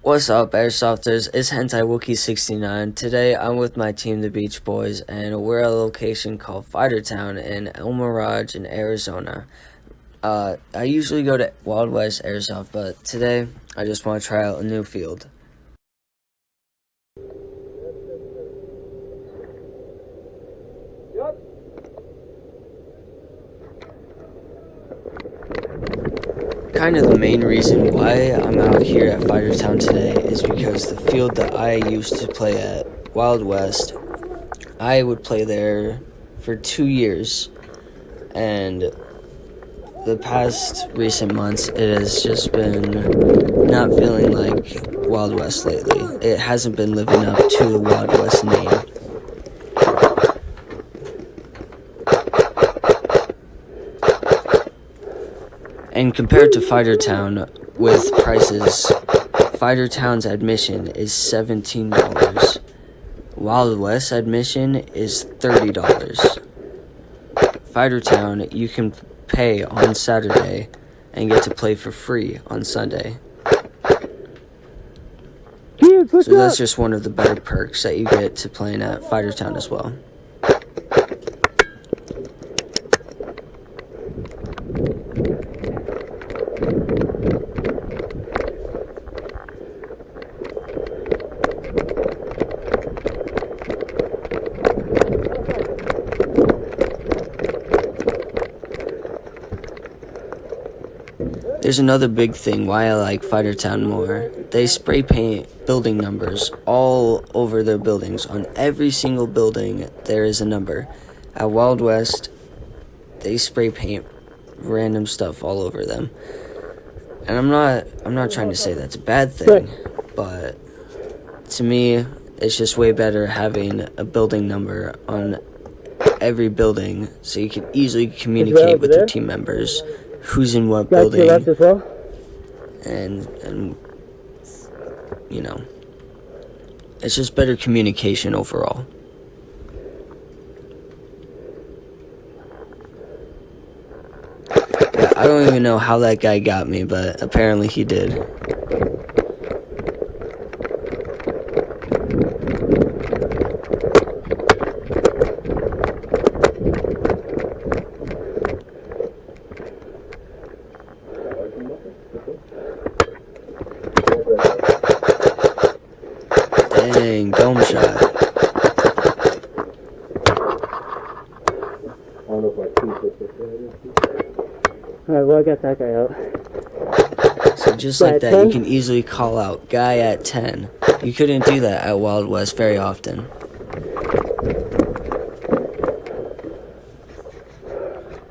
What's up, Airsofters? It's Hentai Wookie69. Today, I'm with my team, the Beach Boys, and we're at a location called Fightertown in El Mirage in Arizona. I usually go to Wild West Airsoft, but today, I just want to try out a new field. Kind of the main reason why I'm out here at Fightertown today is because the field that I used to play at, Wild West, I would play there for 2 years, and the past recent months it has just been not feeling like Wild West lately. It hasn't been living up to the Wild West name. And compared to Fightertown, with prices, Fightertown's admission is $17. Wild West admission is $30. Fightertown, you can pay on Saturday and get to play for free on Sunday. So that's just one of the better perks that you get to playing at Fightertown as well. There's another big thing why I like Fightertown more. They spray paint building numbers all over their buildings. On every single building, there is a number. At Wild West, they spray paint random stuff all over them. And I'm not trying to say that's a bad thing, but to me, it's just way better having a building number on every building so you can easily communicate with your team members who's in what building, and you know, it's just better communication overall. Yeah, I don't even know how that guy got me, but apparently he did. Dang, dome shot. Alright, well, I got that guy out. So just like that, you can easily call out guy at 10. You couldn't do that at Wild West very often.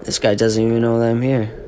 This guy doesn't even know that I'm here.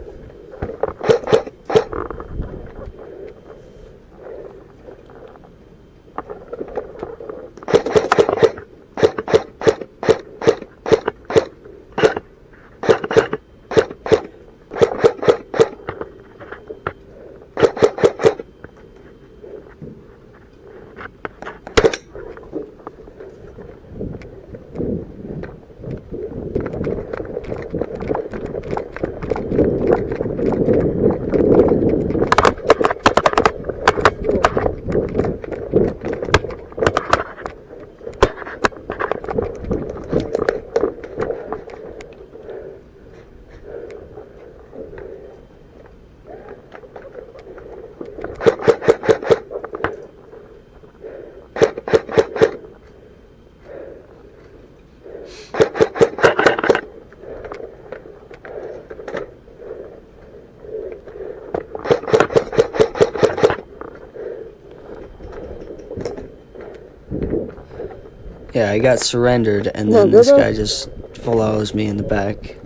Yeah, I got surrendered, and then this guy just follows me in the back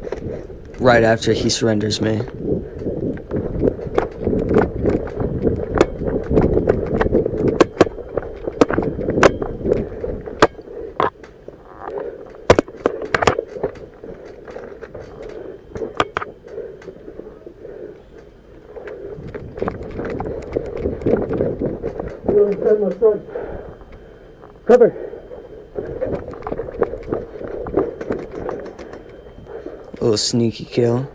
right after he surrenders me. Cover. Little sneaky kill.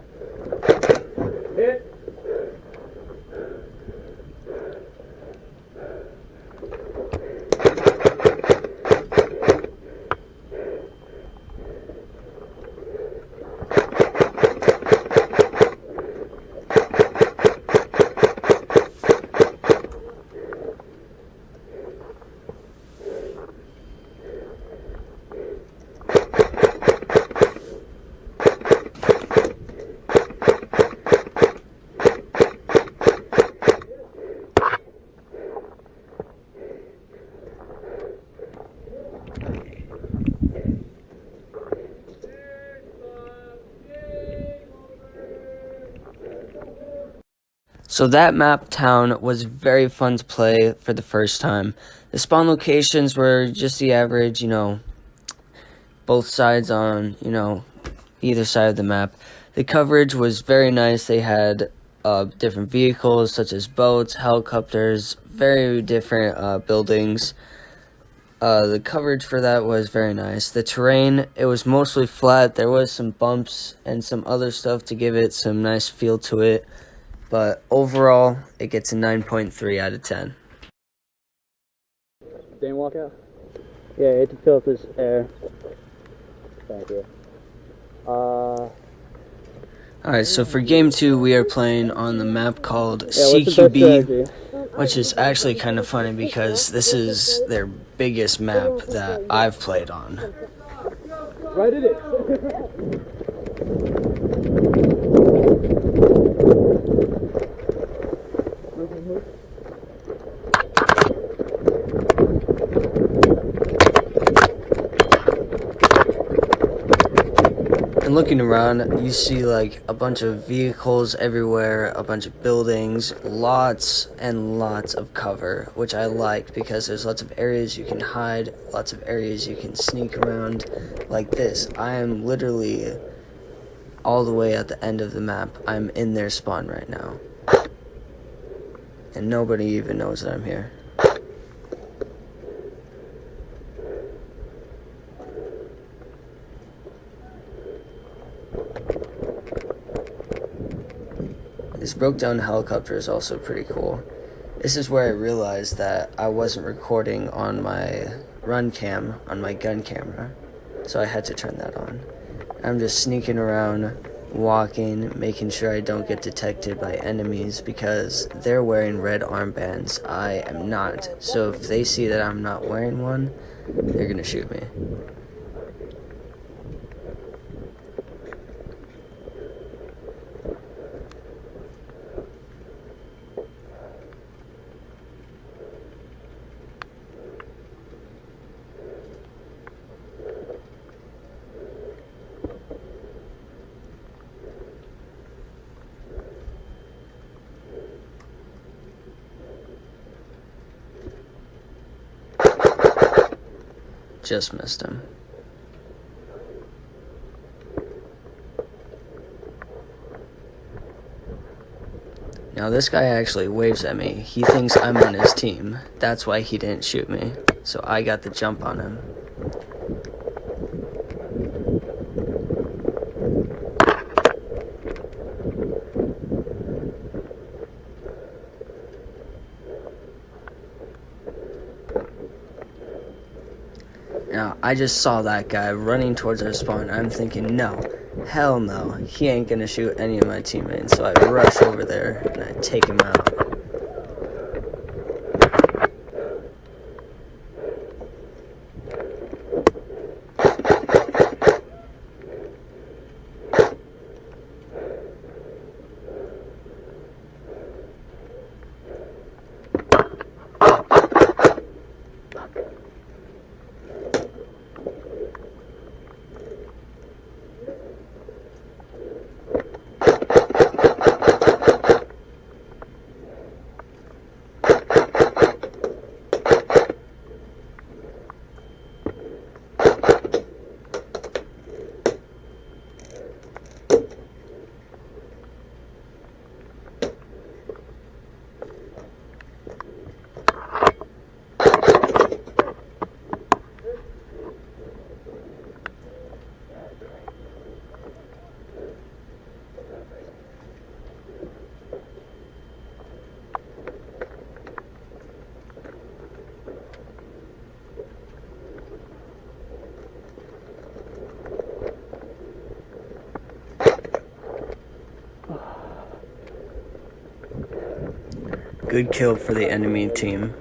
Hit. So that map town was very fun to play for the first time. The spawn locations were just the average, both sides on, either side of the map. The coverage was very nice. They had different vehicles such as boats, helicopters, very different buildings. The coverage for that was very nice. The terrain, it was mostly flat. There was some bumps and some other stuff to give it some nice feel to it. But overall, it gets a 9.3 out of 10. Didn't walk out? Yeah, you had to fill up this air. Back here. Alright, so for game 2, we are playing on the map called CQB, which is actually kind of funny because this is their biggest map that I've played on. Right it is. And looking around, you see like a bunch of vehicles everywhere, a bunch of buildings, lots and lots of cover, which I like because there's lots of areas you can hide, lots of areas you can sneak around like this. I am literally all the way at the end of the map. I'm in their spawn right now. And nobody even knows that I'm here. This broke down helicopter is also pretty cool. This is where I realized that I wasn't recording on my run cam, on my gun camera, so I had to turn that on. I'm just sneaking around, walking, making sure I don't get detected by enemies because they're wearing red armbands. I am not, so if they see that I'm not wearing one, they're gonna shoot me. Just missed him. Now this guy actually waves at me. He thinks I'm on his team. That's why he didn't shoot me. So I got the jump on him. Now, I just saw that guy running towards our spawn. I'm thinking, no, hell no, he ain't gonna shoot any of my teammates. So I rush over there and I take him out. Good kill for the enemy team.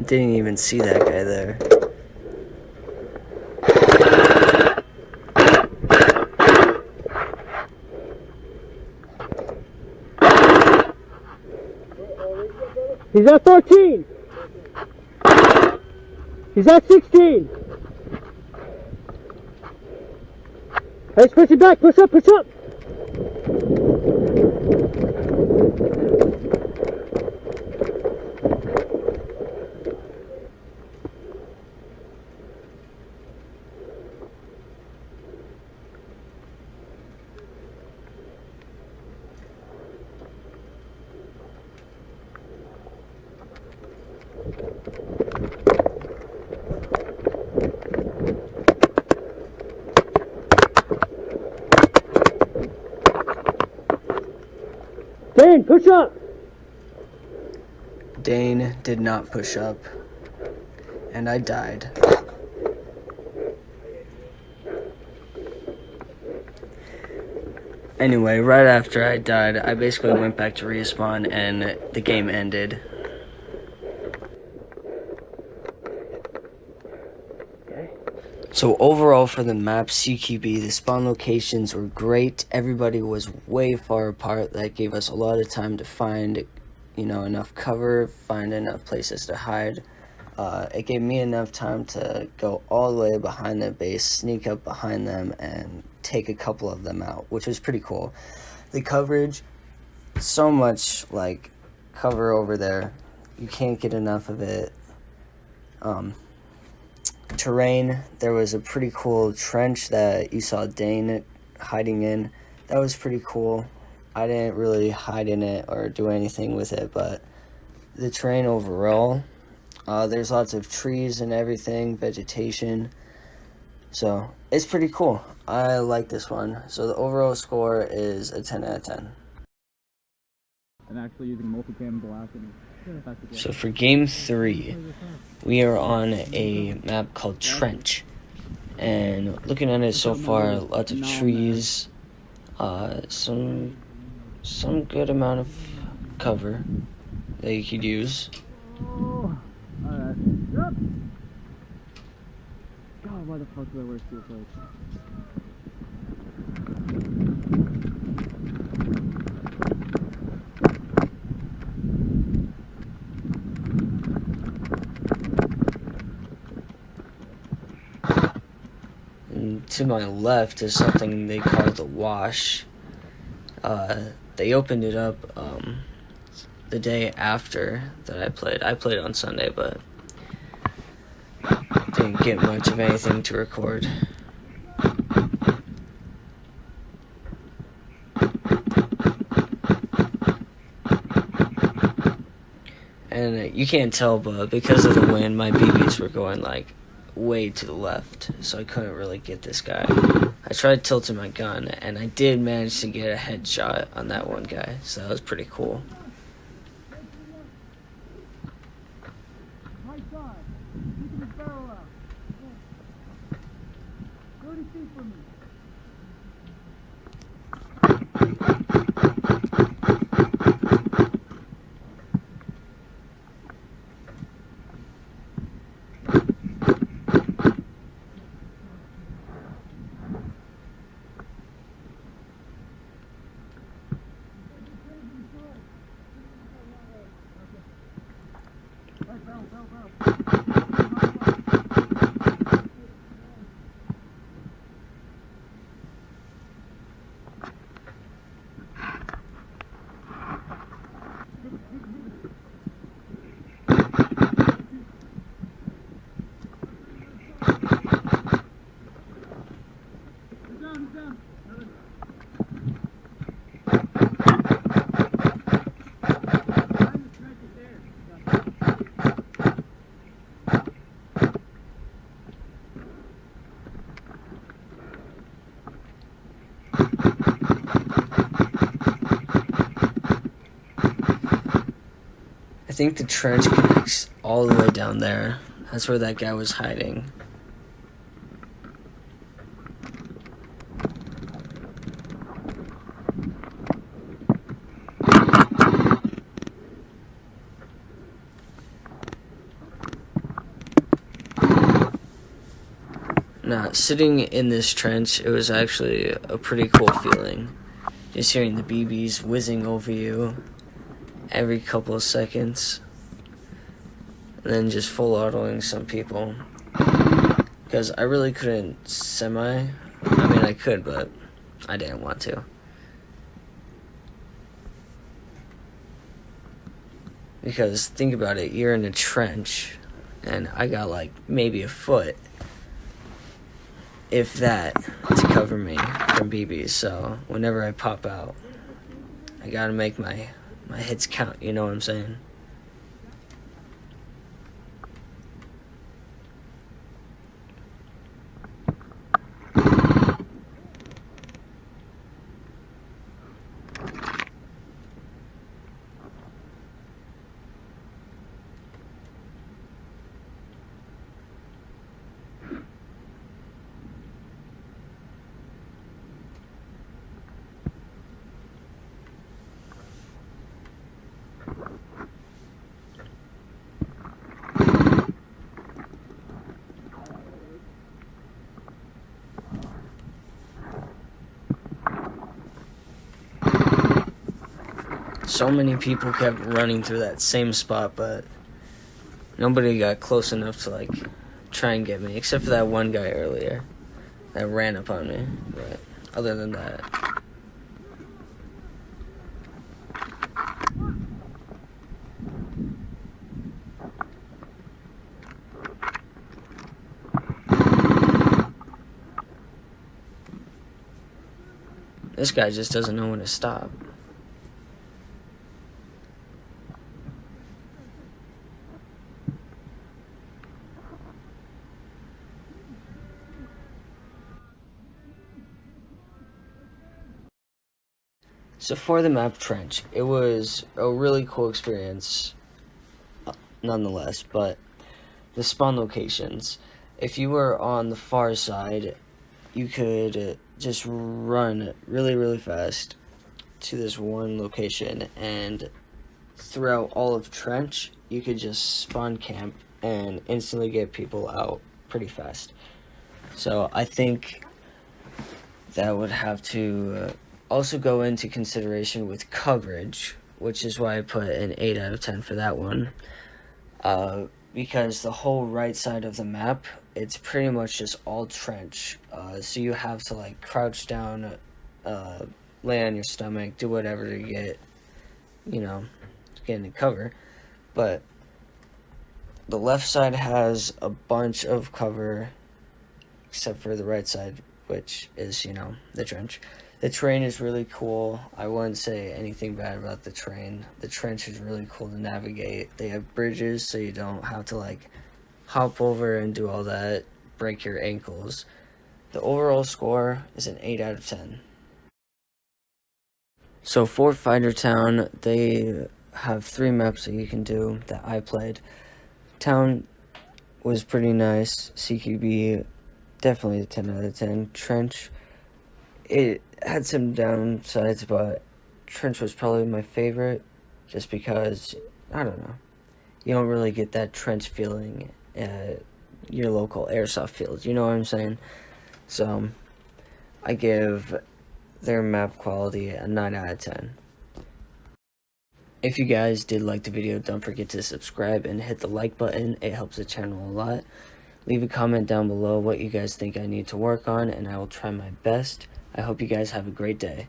Didn't even see that guy there. He's at 14. He's at 16. Let's push it back. Push up, push up. Dane, push up! Dane did not push up, and I died. Anyway, right after I died, I basically went back to respawn and the game ended. So overall for the map CQB, the spawn locations were great. Everybody was way far apart. That gave us a lot of time to find, enough cover, find enough places to hide. It gave me enough time to go all the way behind the base, sneak up behind them, and take a couple of them out, which was pretty cool. The coverage, so much cover over there. You can't get enough of it. Terrain, there was a pretty cool trench that you saw Dane hiding in. That was pretty cool. I didn't really hide in it or do anything with it, but the terrain overall, there's lots of trees and everything, vegetation, so it's pretty cool. I like this one. So the overall score is a 10 out of 10. And actually using multicam glass and so for game 3, we are on a map called Trench, and looking at it so far, lots of trees, some good amount of cover that you could use. Oh, alright. Yep. God, why the fuck do I wear steel plates? And to my left is something they call the Wash. They opened it up the day after that I played. I played on Sunday, but didn't get much of anything to record. And you can't tell, but because of the wind, my BBs were going way to the left, so I couldn't really get this guy. I tried tilting my gun, and I did manage to get a headshot on that one guy, so that was pretty cool. Right side. Keeping his barrel out. 30 feet from me. I think the trench connects all the way down there. That's where that guy was hiding. Now, sitting in this trench, it was actually a pretty cool feeling. Just hearing the BBs whizzing over you every couple of seconds. And then just full autoing some people. Because I really couldn't I mean, I could, but I didn't want to. Because think about it, you're in a trench, and I got like maybe a foot, if that, to cover me from BBs. So whenever I pop out, I gotta make my hits count, you know what I'm saying? So many people kept running through that same spot, but nobody got close enough to like try and get me, except for that one guy earlier that ran up on me. But other than that, this guy just doesn't know when to stop. So for the map Trench, it was a really cool experience nonetheless, but the spawn locations, if you were on the far side, you could just run really fast to this one location, and throughout all of Trench, you could just spawn camp and instantly get people out pretty fast. So I think that would have to also go into consideration with coverage, which is why I put an 8 out of 10 for that one. Because the whole right side of the map, it's pretty much just all trench. So you have to like crouch down, lay on your stomach, do whatever to get, get into cover. But the left side has a bunch of cover, except for the right side, which is, the trench. The terrain is really cool. I wouldn't say anything bad about the terrain. The trench is really cool to navigate. They have bridges, so you don't have to like hop over and do all that, break your ankles. The overall score is an 8 out of 10. So for Fightertown, they have 3 maps that you can do that I played. Town was pretty nice. CQB, definitely a 10 out of 10. Trench, it had some downsides, but Trench was probably my favorite, just because, I don't know, you don't really get that Trench feeling at your local airsoft fields, you know what I'm saying? So, I give their map quality a 9 out of 10. If you guys did like the video, don't forget to subscribe and hit the like button. It helps the channel a lot. Leave a comment down below what you guys think I need to work on, and I will try my best. I hope you guys have a great day.